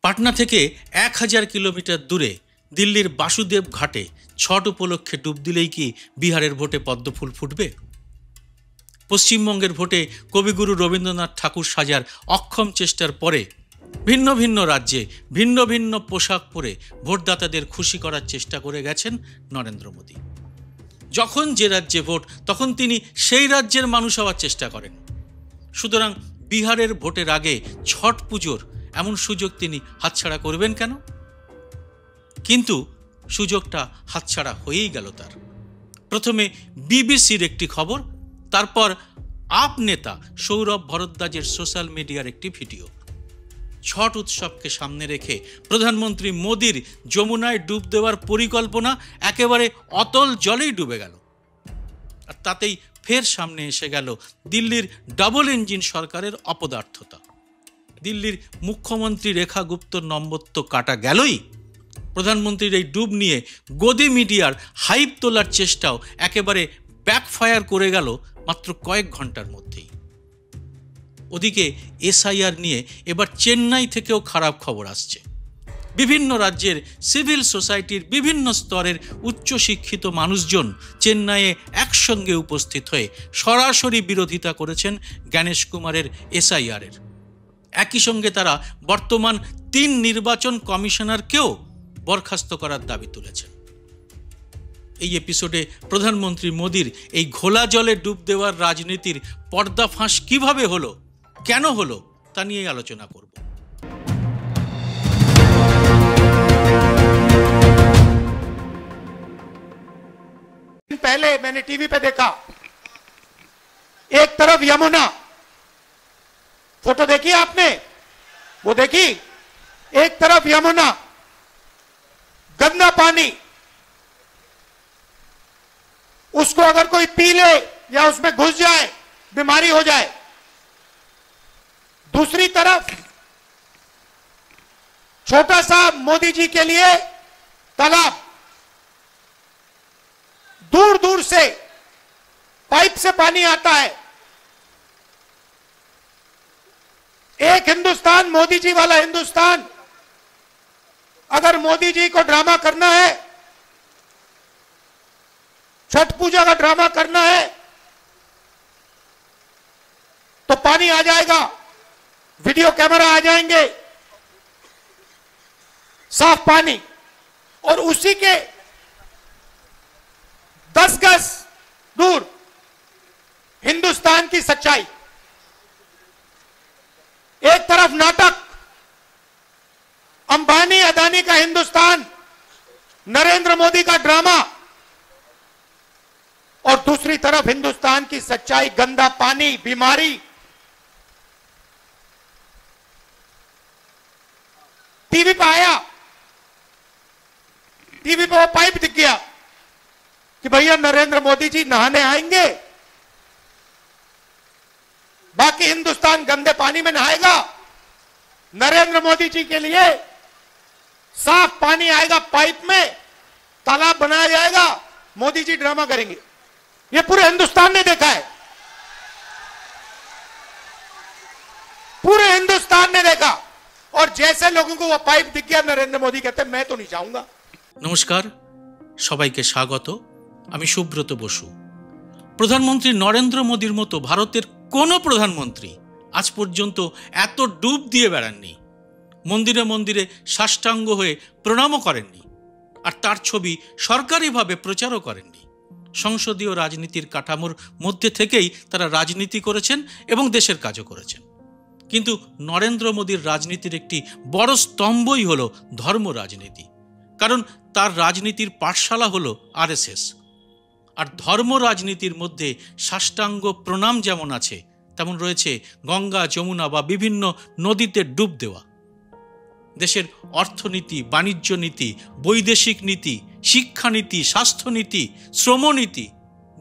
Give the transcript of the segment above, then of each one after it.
পাটনা থেকে 1000 কিলোমিটার দূরে দিল্লির বাসুদেব ঘাটে ছট উপলক্ষে ডুব দিলেই কি বিহারের ভোটে পদ্মফুল ফুটবে? পশ্চিমবঙ্গের ভোটে কবিগুরু রবীন্দ্রনাথ ঠাকুর সাজার অক্ষম চেষ্টার পরে ভিন্ন ভিন্ন রাজ্যে ভিন্ন ভিন্ন পোশাক পরে ভোটদাতাদের খুশি করার চেষ্টা করে গেছেন নরেন্দ্র মোদী। যখন যে রাজ্যে ভোট তখন তিনি সেই রাজ্যের মানুষ হওয়ার চেষ্টা করেন। সুতরাং বিহারের ভোটের আগে ছট পুজোর এমন সুযোগ তিনি হাতছাড়া করবেন কেন? কিন্তু সুযোগটা হাতছাড়া হয়েই গেল তার। প্রথমে বিবিসির একটি খবর, তারপর আপ নেতা সৌরভ ভরদ্বাজের সোশ্যাল মিডিয়ার একটি ভিডিও। ছট উৎসবকে সামনে রেখে প্রধানমন্ত্রী মোদীর যমুনায় ডুব দেওয়ার পরিকল্পনা একেবারে অতল জলেই ডুবে গেল। আর তাতেই ফের সামনে এসে গেল দিল্লির ডাবল ইঞ্জিন সরকারের অপদার্থতা। দিল্লির মুখ্যমন্ত্রী রেখা গুপ্তর নম্বর তো কাটা গেলই, প্রধানমন্ত্রীর এই ডুব নিয়ে গদি মিডিয়ার হাইপ তোলার চেষ্টাও একেবারে ব্যাকফায়ার করে গেল মাত্র কয়েক ঘন্টার মধ্যেই। ওদিকে এসআইআর নিয়ে এবার চেন্নাই থেকেও খারাপ খবর আসছে। বিভিন্ন রাজ্যের সিভিল সোসাইটির বিভিন্ন স্তরের উচ্চশিক্ষিত মানুষজন চেন্নাইয়ে একসঙ্গে উপস্থিত হয়ে সরাসরি বিরোধিতা করেছেন গণেশ কুমারের এসআইআরের। একই সঙ্গে তারা বর্তমান 3 নির্বাচন কমিশনারকেও বরখাস্ত করার দাবি তুলেছেন। এই এপিসোডে প্রধানমন্ত্রী মোদীর এই ঘোলা জলে ডুব দেওয়ার রাজনীতির পর্দাফাঁস কিভাবে হলো, কেন হলো, তা নিয়ে আলোচনা করব। पहले मैंने टीवी पे देखा, एक तरफ यमुना, फोटो देखी आपने? वो देखी? एक तरफ यमुना, गंदा पानी, उसको अगर कोई पी ले या उसमें घुस जाए बीमारी हो जाए। दूसरी तरफ छोटा सा मोदी जी के लिए तालाब, दूर दूर से पाइप से पानी आता है। एक हिंदुस्तान, मोदी जी वाला हिंदुस्तान, अगर मोदी जी को ड्रामा करना है, छठ पूजा का ड्रामा करना है, तो पानी आ जाएगा, वीडियो कैमरा आ जाएंगे, साफ पानी, और उसी के 10 गज दूर हिंदुस्तान की सच्चाई। एक तरफ नाटक, अंबानी अदानी का हिंदुस्तान, नरेंद्र मोदी का ड्रामा, और दूसरी तरफ हिंदुस्तान की सच्चाई, गंदा पानी, बीमारी। टीवी पे आया, टीवी पे वो पाइप दिख गया कि भैया नरेंद्र मोदी जी नहाने आएंगे, बाकी हिंदुस्तान गंदे पानी में नहाएगा। नरेंद्र मोदी जी के लिए साफ पानी आएगा, पाइप में तालाब बनाया जाएगा, मोदी जी ड्रामा करेंगे। ये पूरे हिंदुस्तान ने देखा है, पूरे हिंदुस्तान ने देखा। और जैसे लोगों को वो पाइप दिख गया, नरेंद्र मोदी कहते मैं तो नहीं जाऊंगा। নমস্কার, সবাইকে স্বাগত। আমি সুব্রত বসু। প্রধানমন্ত্রী নরেন্দ্র মোদীর মতো ভারতের কোনো প্রধানমন্ত্রী আজ পর্যন্ত এত ডুব দিয়ে বেড়াননি, মন্দিরে মন্দিরে সাষ্টাঙ্গ হয়ে প্রণামও করেননি, আর তার ছবি সরকারিভাবে প্রচারও করেননি। সংসদীয় রাজনীতির কাঠামোর মধ্যে থেকেই তারা রাজনীতি করেছেন এবং দেশের কাজও করেছেন। কিন্তু নরেন্দ্র মোদীর রাজনীতির একটি বড় স্তম্ভই হলো ধর্ম রাজনীতি, কারণ তার রাজনীতির পাঠশালা হলো আরএসএস। আর ধর্ম রাজনীতির মধ্যে সাষ্টাঙ্গ প্রণাম যেমন আছে, তেমন রয়েছে গঙ্গা, যমুনা বা বিভিন্ন নদীতে ডুব দেওয়া। দেশের অর্থনীতি, বাণিজ্য নীতি, বৈদেশিক নীতি, শিক্ষানীতি, স্বাস্থ্যনীতি, শ্রমনীতি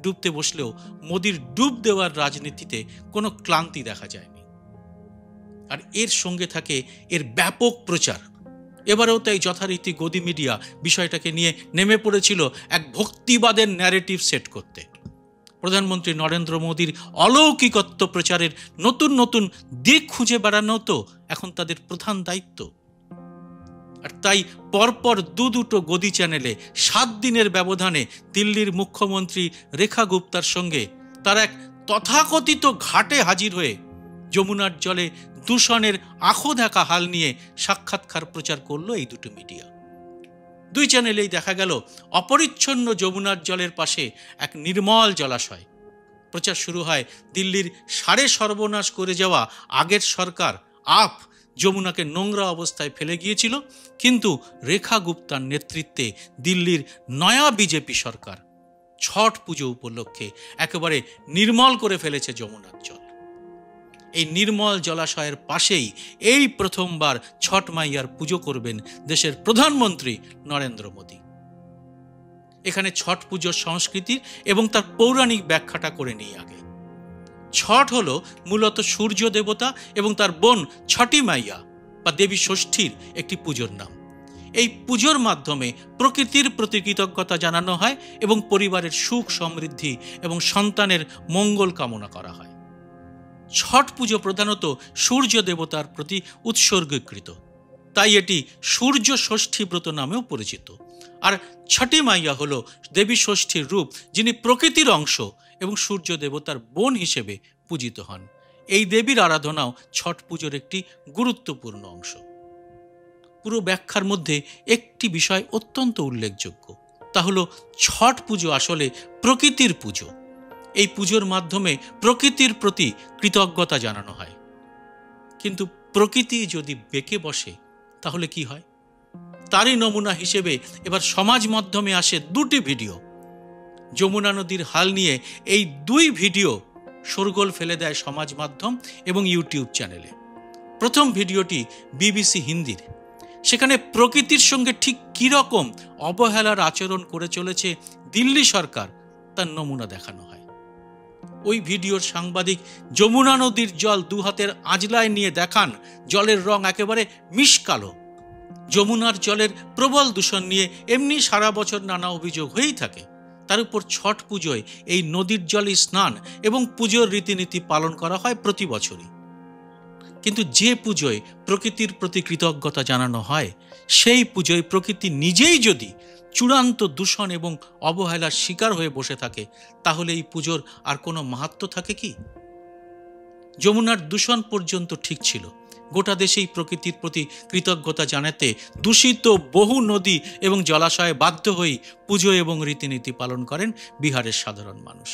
ডুবতে বসলেও মোদির ডুব দেওয়ার রাজনীতিতে কোনো ক্লান্তি দেখা যায়নি। আর এর সঙ্গে থাকে এর ব্যাপক প্রচার। এবারেও তাই যথারীতি গদি মিডিয়া বিষয়টাকে নিয়ে নেমে পড়েছিল এক ভক্তিবাদের ন্যারেটিভ সেট করতে। প্রধানমন্ত্রী নরেন্দ্র মোদীর অলৌকিকত্ব প্রচারের নতুন নতুন দিক খুঁজে বেড়ানো তো এখন তাদের প্রধান দায়িত্ব। তাই পরপর দুটো গদি চ্যানেলে 7 দিনের ব্যবধানে দিল্লির মুখ্যমন্ত্রী রেখা গুপ্তার সঙ্গে তার এক তথাকথিত ঘাটে হাজির হয়ে যমুনার জলে দূষণের আঁখো দেখা হাল নিয়ে সাক্ষাৎকার প্রচার করলো এই দুটো মিডিয়া। 2 চ্যানেলেই দেখা গেল অপরিচ্ছন্ন যমুনার জলের পাশে এক নির্মল জলাশয়। প্রচার শুরু হয় দিল্লির সাড়ে সর্বনাশ করে যাওয়া আগের সরকার আপ যমুনাকে নোংরা অবস্থায় ফেলে গিয়েছিল, কিন্তু রেখা গুপ্তার নেতৃত্বে দিল্লির নয়া বিজেপি সরকার ছট পুজো উপলক্ষে একেবারে নির্মল করে ফেলেছে যমুনার জল। এই নির্মল জলাশয়ের পাশেই এই প্রথমবার ছট মাইয়ার পুজো করবেন দেশের প্রধানমন্ত্রী নরেন্দ্র মোদী। এখানে ছট পুজোর সংস্কৃতির এবং তার পৌরাণিক ব্যাখ্যাটা করে নিই আগে। ছট হলো মূলত সূর্য দেবতা এবং তার বোন ছটি মাইয়া বা দেবী ষষ্ঠীর একটি পুজোর নাম। এই পুজোর মাধ্যমে প্রকৃতির প্রতি কৃতজ্ঞতা জানানো হয় এবং পরিবারের সুখ সমৃদ্ধি এবং সন্তানের মঙ্গল কামনা করা হয়। ছট পুজো প্রধানত সূর্য দেবতার প্রতি উৎসর্গীকৃত, তাই এটি সূর্য ষষ্ঠী ব্রত নামেও পরিচিত। আর ছটি মাইয়া হল দেবী ষষ্ঠীর রূপ, যিনি প্রকৃতির অংশ এবং সূর্য দেবতার বোন হিসেবে পূজিত হন। এই দেবীর আরাধনাও ছট পুজোর একটি গুরুত্বপূর্ণ অংশ। পুরো ব্যাখ্যার মধ্যে একটি বিষয় অত্যন্ত উল্লেখযোগ্য, তা হল ছট পুজো আসলে প্রকৃতির পুজো। এই পুজোর মাধ্যমে প্রকৃতির প্রতি কৃতজ্ঞতা জানানো হয়। কিন্তু প্রকৃতি যদি বেঁকে বসে তাহলে কি হয়? তারই নমুনা হিসেবে এবার সমাজ মাধ্যমে আসে 2টি ভিডিও। যমুনা নদীর হাল নিয়ে এই 2 ভিডিও শোরগোল ফেলে দেয় সমাজ মাধ্যম এবং ইউটিউব চ্যানেলে। প্রথম ভিডিওটি বিবিসি হিন্দির। সেখানে প্রকৃতির সঙ্গে ঠিক কীরকম অবহেলার আচরণ করে চলেছে দিল্লি সরকার তার নমুনা দেখানো হয়। ওই ভিডিওর সাংবাদিক যমুনা নদীর জল 2 হাতের আঁজলায় নিয়ে দেখান জলের রং একেবারে মিশকালো। যমুনার জলের প্রবল দূষণ নিয়ে এমনি সারা বছর নানা অভিযোগ হয়েই থাকে, তার উপর ছট পুজোয় এই নদীর জলে স্নান এবং পুজোর রীতিনীতি পালন করা হয় প্রতি বছরই। কিন্তু যে পুজোয় প্রকৃতির প্রতি কৃতজ্ঞতা জানানো হয়, সেই পুজোয় প্রকৃতি নিজেই যদি চূড়ান্ত দূষণ এবং অবহেলার শিকার হয়ে বসে থাকে, তাহলে এই পুজোর আর কোনো মাহাত্ম্য থাকে কি? যমুনার দূষণ পর্যন্ত ঠিক ছিল, গোটা দেশেই প্রকৃতির প্রতি কৃতজ্ঞতা জানাতে দূষিত বহু নদী এবং জলাশয়ে বাধ্য হয়ে পুজো এবং রীতিনীতি পালন করেন বিহারের সাধারণ মানুষ।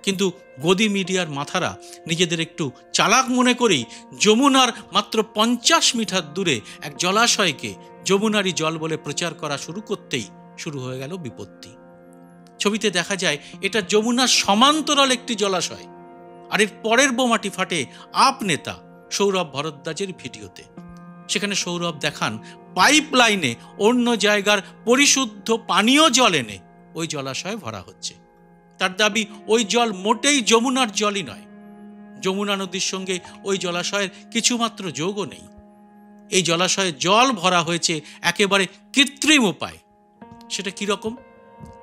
কিন্তু গদি মিডিয়ার মাথারা নিজেদের একটু চালাক মনে করেই যমুনার মাত্র 50 মিটার দূরে এক জলাশয়কে যমুনারই জল বলে প্রচার করা শুরু করতেই শুরু হয়ে গেল বিপত্তি। ছবিতে দেখা যায় এটা যমুনার সমান্তরাল একটি জলাশয়, আর এর পরের বোমাটি ফাটে আপ নেতা সৌরভ ভরদ্বাজের ভিডিওতে। সেখানে সৌরভ দেখান পাইপ লাইনে অন্য জায়গার পরিশুদ্ধ পানীয় জল এনে ওই জলাশয়ে ভরা হচ্ছে। তার দাবি ওই জল মোটেই যমুনার জলই নয়, যমুনা নদীর সঙ্গে ওই জলাশয়ের কিছুমাত্র যোগও নেই। এই জলাশয়ে জল ভরা হয়েছে একেবারে কৃত্রিম উপায়। সেটা কিরকম?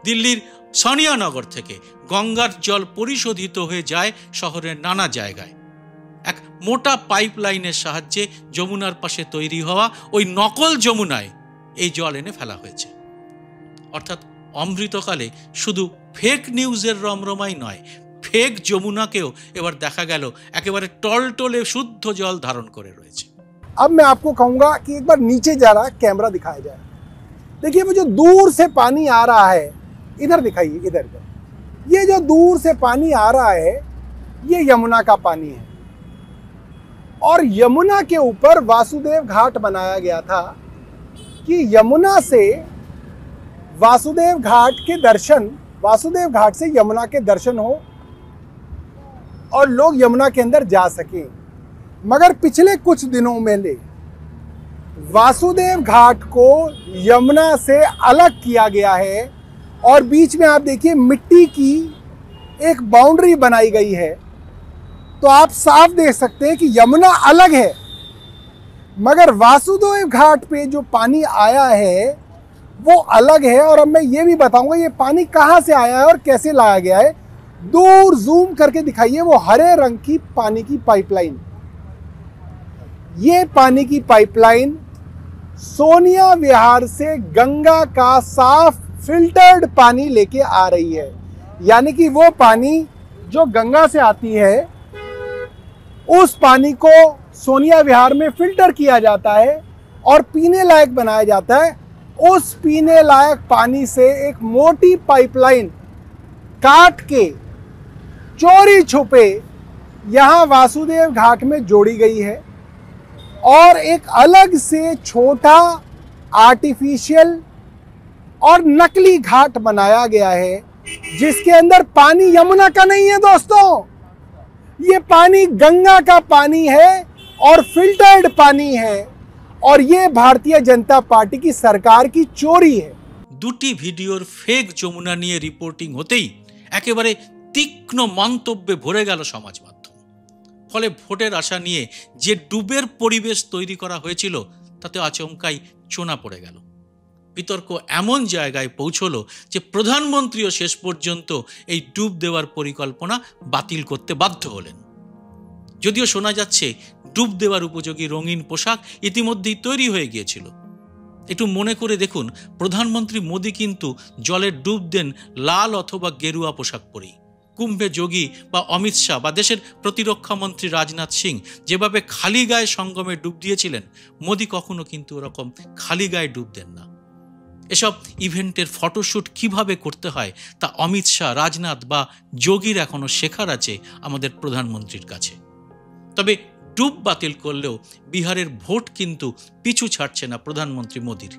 দিল্লির সানিয়ানগর থেকে গঙ্গার জল পরিশোধিত হয়ে যায় শহরের নানা জায়গায়। এক মোটা পাইপ লাইনের সাহায্যে যমুনার পাশে তৈরি হওয়া ওই নকল যমুনায় এই জল এনে ফেলা হয়েছে। অর্থাৎ অমৃতকালে শুধু ফেক নিউজের রমরমাই নয়, ফেক যমুনাকেও এবার দেখা গেল একেবারে টলটলে শুদ্ধ জল ধারণ করে রয়েছে। अब मैं आपको कहूंगा कि एक बार नीचे जा रहा कैमरा दिखाया जाए। देखिए वो जो दूर से पानी आ रहा है, इधर दिखाइए, इधर ये जो दूर से पानी आ रहा है ये यमुना का पानी है, और यमुना के ऊपर वासुदेव घाट बनाया गया था कि यमुना से वासुदेव घाट के दर्शन, वासुदेव घाट से यमुना के दर्शन हो और लोग यमुना के अंदर जा सकें। मगर पिछले कुछ दिनों में वासुदेव घाट को यमुना से अलग किया गया है और बीच में आप देखिए मिट्टी की एक बाउंड्री बनाई गई है। तो आप साफ देख सकते हैं कि यमुना अलग है, मगर वासुदेव घाट पे जो पानी आया है वो अलग है। और अब मैं ये भी बताऊंगा ये पानी कहाँ से आया है और कैसे लाया गया है। दूर जूम करके दिखाइए वो हरे रंग की पानी की पाइपलाइन। ये पानी की पाइपलाइन सोनिया विहार से गंगा का साफ फिल्टर्ड पानी लेके आ रही है। यानी कि वो पानी जो गंगा से आती है उस पानी को सोनिया विहार में फिल्टर किया जाता है और पीने लायक बनाया जाता है। उस पीने लायक पानी से एक मोटी पाइपलाइन काट के चोरी छुपे यहां वासुदेव घाट में जोड़ी गई है और एक अलग से छोटा आर्टिफिशियल और नकली घाट बनाया गया है जिसके अंदर पानी यमुना का नहीं है दोस्तों, ये पानी गंगा का पानी है और फिल्टर्ड पानी है और ये भारतीय जनता पार्टी की सरकार की चोरी है। দুটি ভিডিওর ফেক যমুনা নিয়ে রিপোর্টিং হতেই একেবারে তীক্ষ্ণ মন্তব্যে ভরে গেল সমাজ মাধ্যম। ফলে ভোটের আশা নিয়ে যে ডুবের পরিবেশ তৈরি করা হয়েছিল তাতে আচমকাই চোনা পড়ে গেল। বিতর্ক এমন জায়গায় পৌঁছলো যে প্রধানমন্ত্রীও শেষ পর্যন্ত এই ডুব দেওয়ার পরিকল্পনা বাতিল করতে বাধ্য হলেন। যদিও শোনা যাচ্ছে ডুব দেওয়ার উপযোগী রঙিন পোশাক ইতিমধ্যেই তৈরি হয়ে গিয়েছিল। একটু মনে করে দেখুন, প্রধানমন্ত্রী মোদী কিন্তু জলে ডুব দেন লাল অথবা গেরুয়া পোশাক পরেই। কুম্ভে যোগী বা অমিত শাহ বা দেশের প্রতিরক্ষা মন্ত্রী রাজনাথ সিং যেভাবে খালি গায়ে সঙ্গমে ডুব দিয়েছিলেন, মোদী কখনো কিন্তু ওরকম খালি গায়ে ডুব দেন না। এসব ইভেন্টের ফটোশ্যুট কিভাবে করতে হয় তা অমিত শাহ, রাজনাথ বা যোগীর এখনো শেখার আছে আমাদের প্রধানমন্ত্রীর কাছে। তবে ডুব বাতিল করলেও বিহারের ভোট কিন্তু পিছু ছাড়ছে না প্রধানমন্ত্রী মোদীর।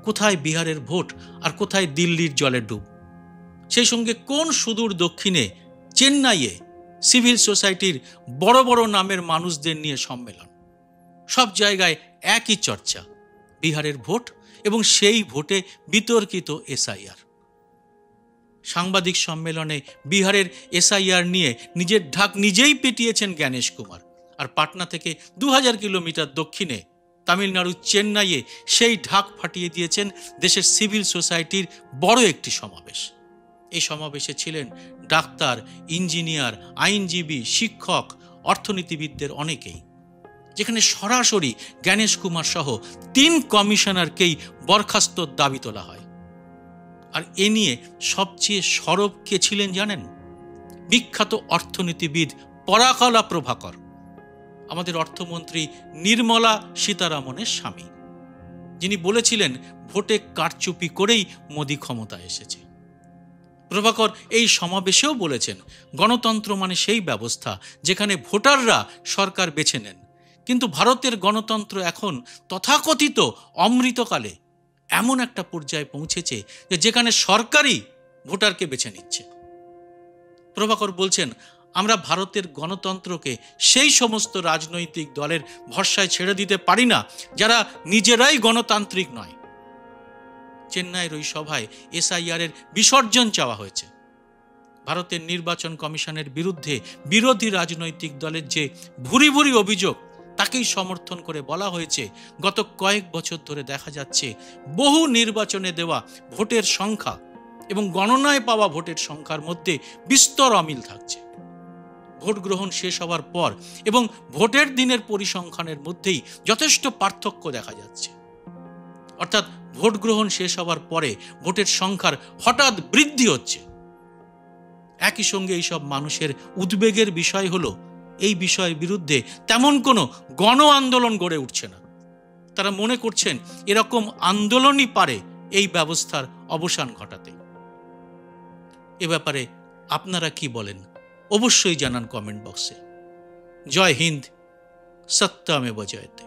কোথায় বিহারের ভোট আর কোথায় দিল্লির জলে ডুব? সেই সঙ্গে কোন সুদূর দক্ষিণে চেন্নাইয়ে সিভিল সোসাইটির বড় বড় নামের মানুষদের নিয়ে সম্মেলন। সব জায়গায় একই চর্চা, বিহারের ভোট এবং সেই ভোটে বিতর্কিত এসআইআর। সাংবাদিক সম্মেলনে বিহারের এসআইআর নিয়ে নিজের ঢাক নিজেই পেটিয়েছেন জ্ঞানেশ কুমার। আর পাটনা থেকে 2000 কিলোমিটার দক্ষিণে তামিলনাড়ুর চেন্নাইয়ে সেই ঢাক ফাটিয়ে দিয়েছেন দেশের সিভিল সোসাইটির বড় একটি সমাবেশ। এই সমাবেশে ছিলেন ডাক্তার, ইঞ্জিনিয়ার, আইনজীবী, শিক্ষক, অর্থনীতিবিদদের অনেকেই, যেখানে সরাসরি জ্ঞানেশ কুমার সহ 3 কমিশনারকেই বরখাস্তর দাবি তোলা হয়। আর এ নিয়ে সবচেয়ে সরব কে ছিলেন জানেন? বিখ্যাত অর্থনীতিবিদ পরাকলা প্রভাকর, আমাদের অর্থমন্ত্রী নির্মলা সীতারামনের স্বামী, যিনি বলেছিলেন ভোটে কারচুপি করেই মোদি ক্ষমতায় এসেছে। প্রভাকর এই সমাবেশেও বলেছেন, গণতন্ত্র মানে সেই ব্যবস্থা যেখানে ভোটাররা সরকার বেছে নেন, কিন্তু ভারতের গণতন্ত্র এখন তথাকথিত অমৃতকালে এমন একটা পর্যায়ে পৌঁছেছে যে যেখানে সরকারই ভোটারকে বেছে নিচ্ছে। প্রভাকর বলছেন, আমরা ভারতের গণতন্ত্রকে সেই সমস্ত রাজনৈতিক দলের ভরসায় ছেড়ে দিতে পারি না যারা নিজেরাই গণতান্ত্রিক নয়। চেন্নাইয়ের ওই সভায় এসআইআর এর বিসর্জন চাওয়া হয়েছে। ভারতের নির্বাচন কমিশনের বিরুদ্ধে বিরোধী রাজনৈতিক দলের যে ভুরি ভুরি অভিযোগ তাকেই সমর্থন করে বলা হয়েছে, গত কয়েক বছর ধরে দেখা যাচ্ছে বহু নির্বাচনে দেওয়া ভোটের সংখ্যা এবং গণনায় পাওয়া ভোটের সংখ্যার মধ্যে বিস্তর অমিল থাকছে। ভোট গ্রহণ শেষ হওয়ার পর এবং ভোটের দিনের পরিসংখ্যানের মধ্যেই যথেষ্ট পার্থক্য দেখা যাচ্ছে। অর্থাৎ ভোট গ্রহণ শেষ হওয়ার পরে ভোটের সংখ্যার হঠাৎ বৃদ্ধি হচ্ছে। একই সঙ্গে এইসব মানুষের উদ্বেগের বিষয় হলো এই বিষয়ের বিরুদ্ধে তেমন কোনো গণ আন্দোলন গড়ে উঠছে না। তারা মনে করছেন এরকম আন্দোলনই পারে এই ব্যবস্থার অবসান ঘটাতে। এ ব্যাপারে আপনারা কি বলেন অবশ্যই জানান কমেন্ট বক্সে। জয় হিন্দ, সত্যমেব জয়তে।